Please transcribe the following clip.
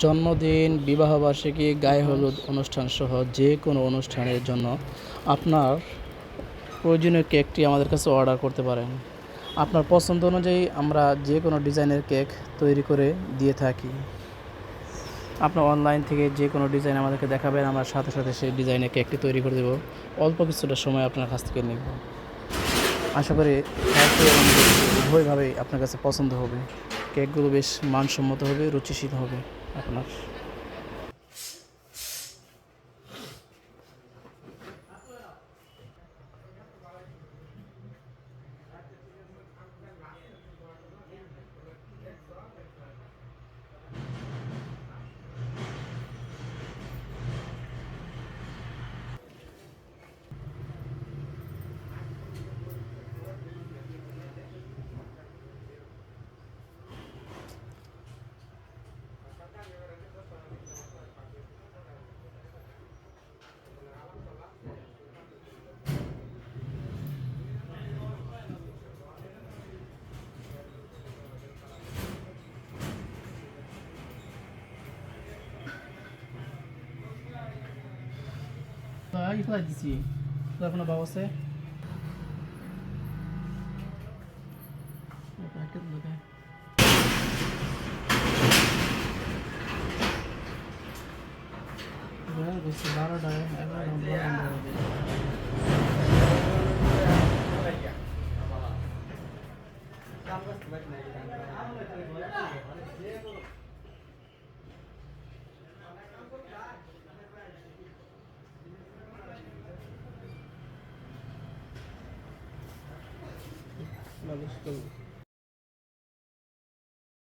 জন্মদিন, বিবাহবার্ষিকী, গায়ে হলুদ অনুষ্ঠান সহ যে কোনো অনুষ্ঠানের জন্য আপনার প্রয়োজনীয় কেকটি আমাদের কাছে অর্ডার করতে পারেন। আপনার পছন্দ অনুযায়ী আমরা যে কোনো ডিজাইনের কেক তৈরি করে দিয়ে থাকি। আপনার অনলাইন থেকে যে কোনো ডিজাইন আমাদেরকে দেখাবেন, আমরা সাথে সাথে সেই ডিজাইনের কেকটি তৈরি করে দেবো। অল্প কিছুটা সময় আপনার কাছ থেকে নেব। আশা করি খেতে এবং উভয়ভাবেই আপনার কাছে পছন্দ হবে। কেকগুলো বেশ মানসম্মত হবে, রুচিশীল হবে আপনার। ইফলা দিছি কোনো বাবা আছে বারোটায় বালিশ করবো।